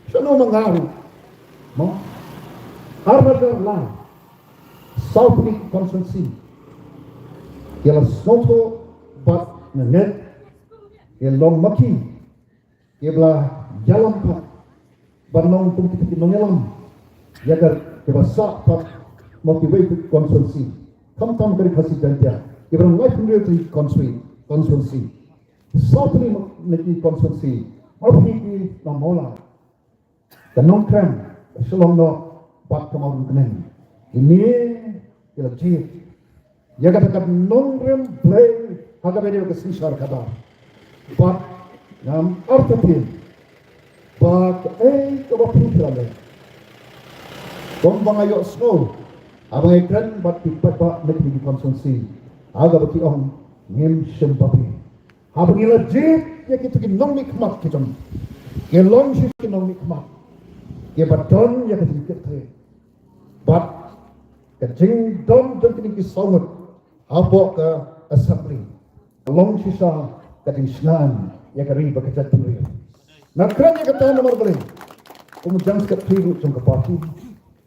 Sano mangaru mo Harvard la South League Constituency kila soto bat net long maki kila jalan pat banong pungkit mengelam yagar kila sa pat motivated constituency kam dari kasih jantia kila life community constituency South League constituency maki namola kanong kram selong no bat kamau kenen ini kila jit ya katakan non-rem play agak beda ke sisar kata but nam artapin but kau pintar lagi kau bangayo snow abang ekran but pipa negeri konsumsi agak bagi orang ngem sempapi abang ila jip ya kita kinong nikmat kita kelong sih kinong nikmat ya baton ya kita kita but kecing don kini kisahut apa ke assembly long sisa kadisnan ya kari bekerja tulis nak kerana kata nomor beli kemudian sekat tiru jangka parti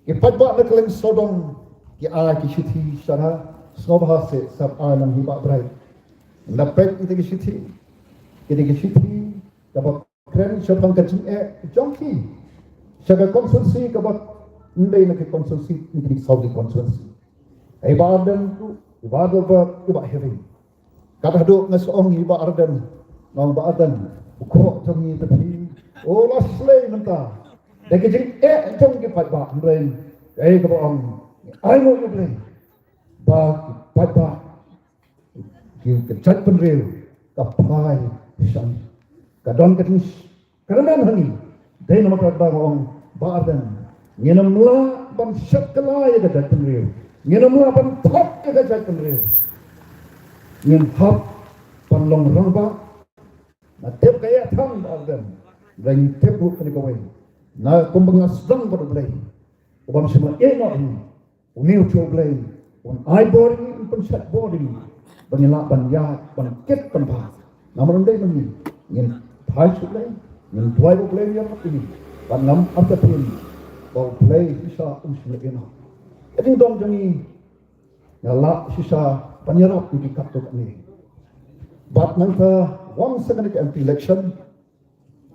ipat bak nak leng sodong ki ala ki siti sana sobha se sab alam hibak berai dapat itu ki siti dapat keren syabang kecing jongki syaga konsumsi dapat ndai nak konsumsi ni saudi konsumsi ibadan tu ibadah ibadah hearing kata duk ngasong ibadah nang baadan kok jangi tapi oh laslay menta deke jing jong ki pat ba mbrain ko ong ai mo yo blay ba pat ba ki kechat penrel ka pai san ka don ka tis karanan hani dai nama ka ba ong baadan ngenam la ban syakala ya ka penrel ngenam la ban thop ka ka penrel ngen thop pan long rangba na tep kaya thang baadan dan tep bu ka ni ko na kumbang asdang pada belai ubam semua no ini uniu cho belai on I body pun set body bangila ban ya ban ket ban ba namun dai mengi ngin thai chu belai ngin tuai bu belai ya ini ban nam apa pun bau belai sisa semua eno jadi dong jangi ngala sisa panyarap di kapto ni bat nangka wang second election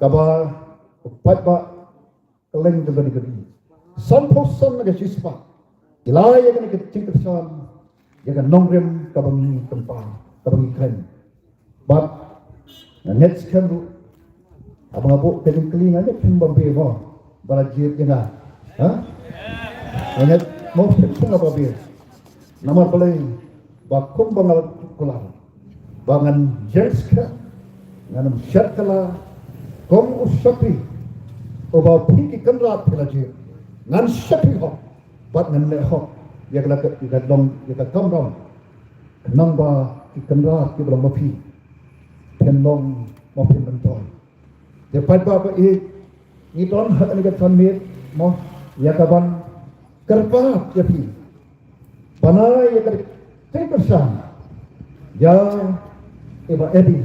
kaba pat ba keleng dengan negeri. Samposan naga sispa. Ilaya kan kecing kersan. Jaga nongrem kabangi tempat, kabangi kren. But net sekian tu, abang abuk teling keling aja kimbang bego. Balajir jena, net mau sepung apa bir. Nama pelai bakum bangal kular. Bangan jelska, nganam syakala, kom usapi. Oba piki kenrat pelajar, ngan sepi hok, bat ngan le hok, ya kalau kita dong kita kamram, nang ba kenrat kita belum mapi, pendong mapi mentor. Depan ba ini don hak ni kita mir, mo ya kaban kerpa ya pi, panai ya kali terkesan, ya eba edi,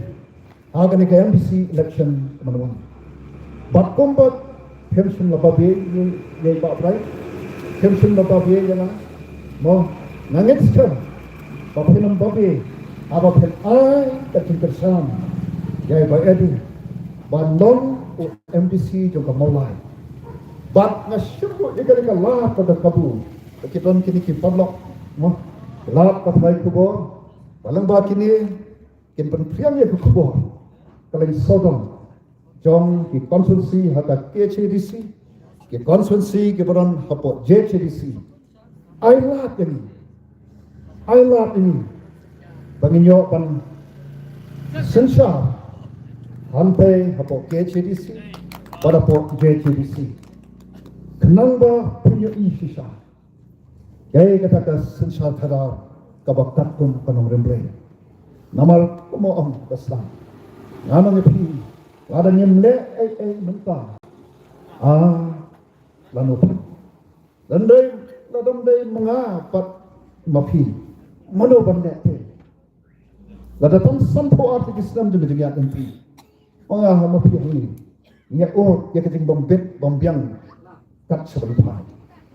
akan ni MBC election teman-teman. Bat kombat pension lababe ye ba brai pension lababe yana mo nangit sekarang bapen babe aba pen ai takin kersan ye ba edi bandon MDC juga mulai bat nasyukur ika lah pada kabu kita kini ki padlock mo lap ka fai kubo balang ba kini kin penpriang ye kubo kaleng sodom jong ki konstitusi hata KCDC ki konstitusi ki baron hapo JCDC I love ini banginyo pan sensar hantai hapo KCDC pada po JCDC kenang ba punya isisa gaya kata ka sensar thada kabakat pun kanong remblay namal kumo ang kaslang namang ipi ada nyemle mentah lalu dan dai mengapat mapi mano bandek lada tam sampo arti Islam dengan jengat empi mengah mapi ini Nya ya kejing bombet bombyang kat sebentar.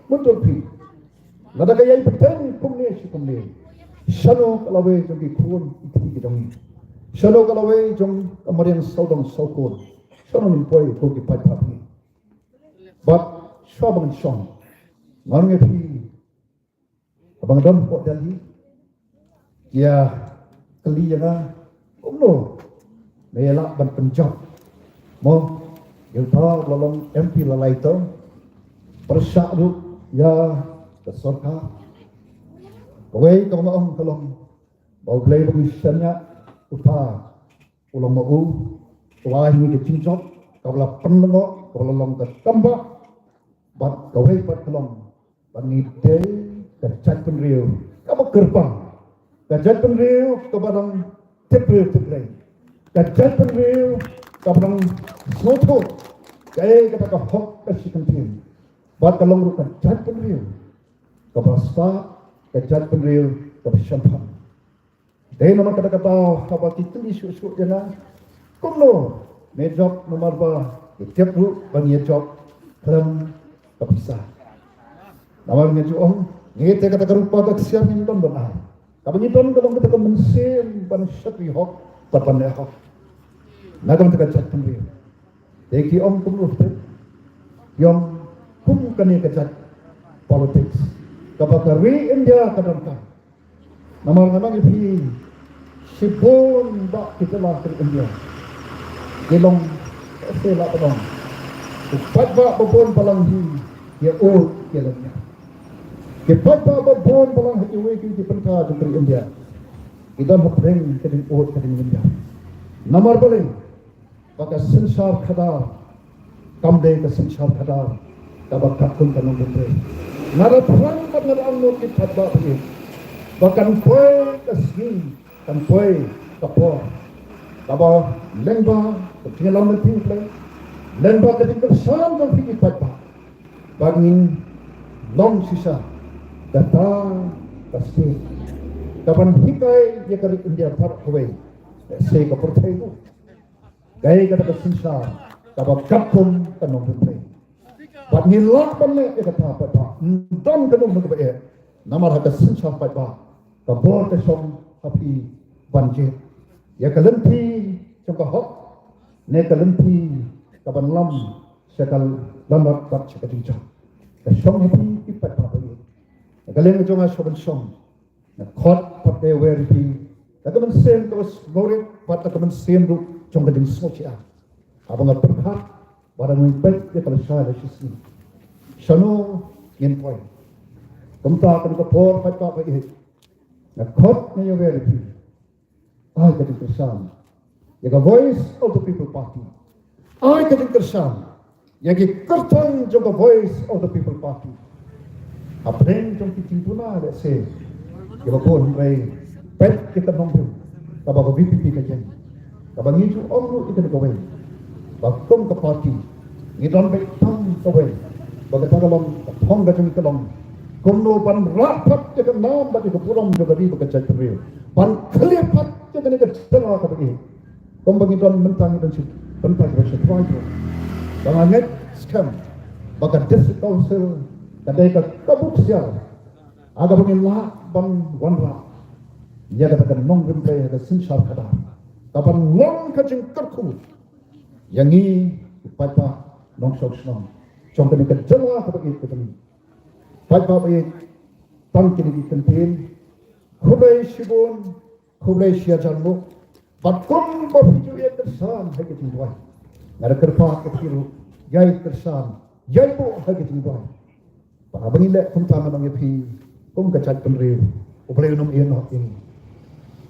Betul pi. Lada kaya petang kumne. Shano kalawe jong ki kun iki jong. Shano kalawe jong amarian saudong saukun. Shano min poi ko ki pai papi. But shobang shong. Ngarang pi. Abang don po dali. Ya kali ya kumno. Mela ban penjab. Mo Yelta lalong MP lalai tu persyarat ya kesorka. Kawai kau mahu kalong bau belai pengisahnya utah ulang mau wah ini kecincot kau lah penlengo kau lalong ketambah bat kawai bat kalong panite kerjat penriu kau gerbang kerjat penriu kau barang teplay kerjat penriu kau barang soto kaya kata kau hok kasih kentin bat kalong rukan kerjat penriu kau berasta kerjat penriu kau bersyampan. Dahil naman kata-kata kapag ituloy susu yan na kumno may job nomor ba itiap ru bang job kalam kapisa naman nga juong ngiti kata karupa taksiyan ng don ay kapag iton kalong kata kamansim ban syatri hok papanay hok nagang kerjat penriu deki om kumno yung kum kani kerjat politics kapag kari India kadang-kadang namang ipi sipun bak kita lah ke India gelong sela padong upat bak babon palang hi ya o gelongnya upat bak babon palang hi we ki penka ke India kita bring ke o ke India nomor paling baka sensar khada kamde ke sensar khada kabak kakun kanong bendre nara perang kat nara amno ki padba ni bahkan poe kasih kan poe kapor kaba lengba ketinggalan nanti play lengba ketinggalan sam dan fikir padba bangin long sisa datang kasih kapan hikai ya kali India par away say kapor tayo gaya kata kesinsa kaba kapun kanong bendre bangin lang banle ya kata padba dom kanong bendre namar haka sinsa padba kabor kesong api banjir ya kalenti coba hok ne kalenti kaban lam sekal lambat tak sekadinja kesong api ipat apa ini kaleng jonga soban song na khot patte werti kaban sem terus gore pat kaban sem ru jonga ding socia abang perhat barang ipat ya kalau saya sisi sano yen point kumta kan kapor pat apa ini na khot na yung reality ay kating kersam yung voice of the people party ay kating kersam yung kertang yung voice of the people party apren yung kitimpuna let's say yung pun may pet kita nongpun kabag VPP ka dyan kabag nito omro ito na gawin bagkong ka party ngidon may tang gawin bagatagalong kapong gajong ikalong kumno pan rapat ke nam bagi ke pulang juga di bekerja teriu pan kelipat ke kene ke tengah ka bagi kumbang itu mentang dan mentang ke setuai banganget scam baga district council kadai ka kabuk sial aga bangin la bang wanra ya kata nong rimpe ka sinsar kada kapan nong ka jing kerku yang i papa nong sok snong jong kene ke tengah ka bagi ke Pai babai tangki di kentin, kubai sibun, kubai siajanmu, batkum berhiju yang tersan hagi tingguai. Nara kerpa kecilu, yai tersan, yai bu hagi tingguai. Para bangilek kum tangan ang ipi, kum kacat penriu, ublay nung iyan hak ini.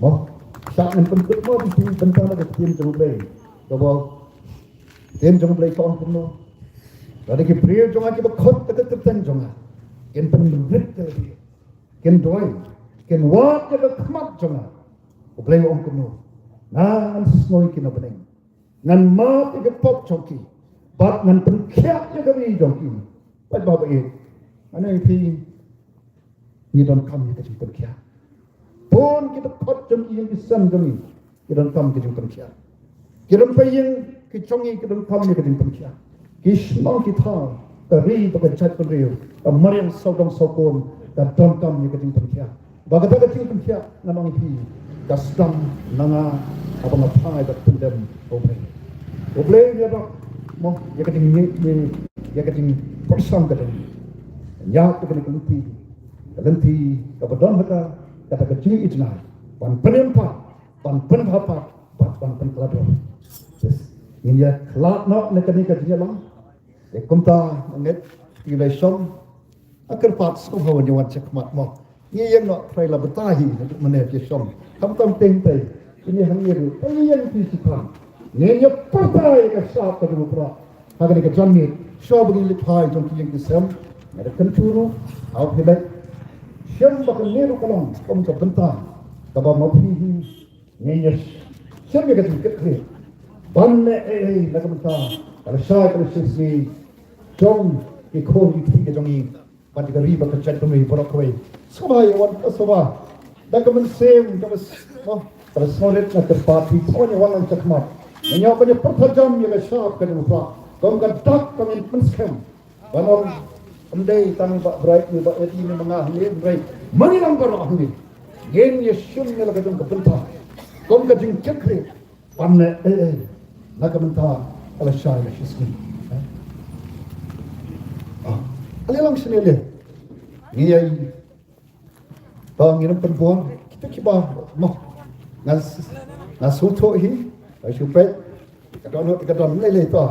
Mo, saan pentuk mo di bentang na kecil jumblay, gawa tim jumblay kawan kuno. Rada ki priu jonga ki bakot tak terten jonga. Ken pendurit tadi, ken doi, ken wat jaga kemat jonga, ublay ong kuno, ngan snoi kina beneng, ngan mat jaga pop jongki, bat ngan pengkiak jaga wi jongki, bat bapa ini, mana ini, ni don kami kita jeng pengkiak, pun kita pot jongki yang kisan kami, kita don kami kita jeng pengkiak, kita payeng ki chongi ki dong kam ni ka ding pangkia ki smong ki tha ka ri to ka chat pa riu ka mariam sodong sokon ka dong kam ni ka ding pangkia ba ka ka ding pangkia namang hi ka stam nanga abang apa ka tundam oble ya ba mo ya ka ding ni ya ka ding persam ka ding ya ka ding lenti ka badon ka kata ka cing itna pan penempa pan penapa pan kelado ini ya kelak no nekani ka dia lang e kumta nget ilation akar pat so hawan yang cek mat mo ni yang no trai la betahi mane ke som kam teng te ini hangiru ini yang fisika ni ya patai ka sa ka du pra hagan ka janni so bagi lipai jong yang kisam ada kenturu au hilai siam bakal niru kalong kom ka bentang kaba mapihi ngenyes siam ka dikit banne nakamta kalau saya kalau sisi jong ikon ikti jongi pati ka riba ka chat tumi porok koi sabai wan asaba dakamen sem kamas kalau solid na terpati pokoknya walang cakmat nyawa punya pertajam ya syap ka dumupa kom ka tak kami penskem banom andai tang ba bright ni ba eti ni mangah ni bright manilang ka rahni gen yesun ni laga jong ka benta kom ka jing chakre banne nakamta ala shay la shisni alilang sinele ni ay bang ina perempuan kita kiba mo nasuto hi ay supet kadon lele to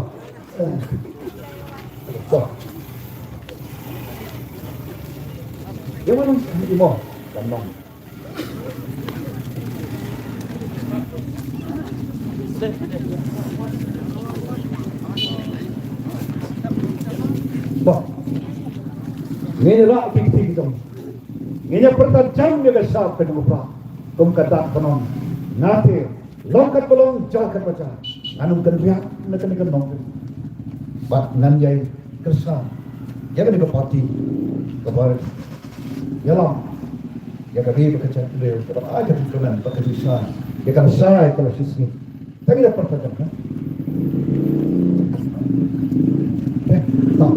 yang mana ni mo kanong bah ini rak tinggi dong ini pertajam dia besar kedua kum kata konon nate longkat belum jagat baca anum kerja nak nong bah nanjai kersa jangan dikepati kabar yalam ya kami bekerja beliau kalau ada tujuan bekerja ya kan saya kalau sini tapi dapat pertajam kan tak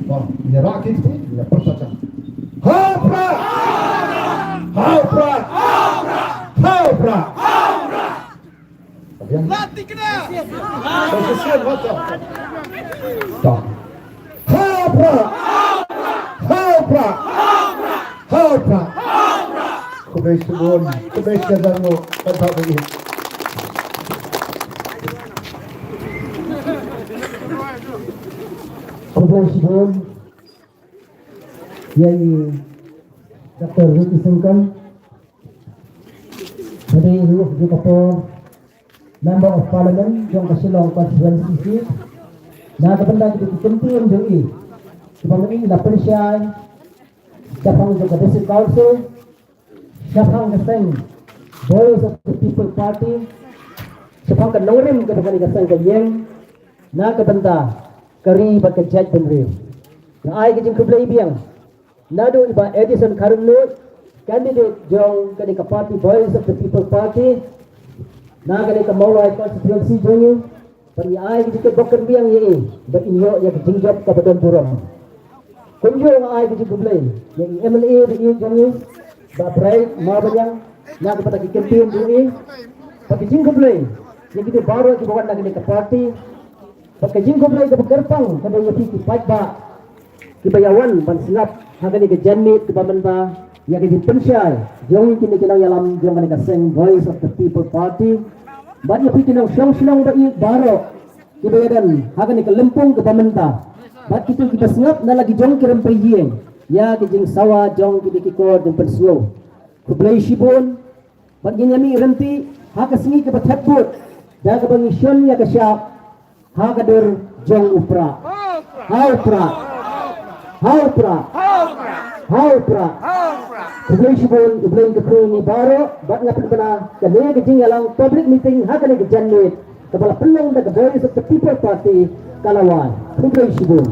wah ini rakit ini pertajam hapra Latih kena. Posisi mata tak hapra Kubesibon mo kata begini Kubesibon Yai Dr. Ruki Sengkam Dari Ruh Jukapur Member of Parliament Jong Kasilong Constituency na kabanda kita penting doi Kepaminin na Persian Siapang juga District Council Siapang kaseng Voice of the People Party Siapang kanongrim kadang kaseng kayeng na kabanda kari bakajaj benriu na ay kijing kublay biyang nado iba Edison Karunlo candidate jong kanika party Voice of the People Party na kanika Mauray constituency jong pari ay kijing bakar biyang yee ba inyo ya kijing job kabadon burong kunjo ang ay kijing kublay yung MLA di jong ba bright mabanyang na kapata kikampiyon jong pag kijing kublay yung kijing baro kibawan na kanika party pagkajing kublay kapagarpang kada yati kipat ba kibayawan pansilap hagani ka janmit kibamanda ya kijing pensyay jong kini kinang yalam jong kanika seng Voice of the People Party ba yati kinang siyang ba baro kibayadan hagani ka lempong kibamanda ba kito kibasngap na lagi jong kirampayeng ya kijing sawa jong kibikikod ng pensyo kublay shibon pag ginyami iranti hakasingi kapatatbot da kabangisyon ya kasyap hagadur jong upra haupra kublay shibon ublay kapro ni baro bat nga pagpana kani kijing yalang public meeting hagani kajanit kapala pelong na Voice of the People Party Kalawan kublay shibon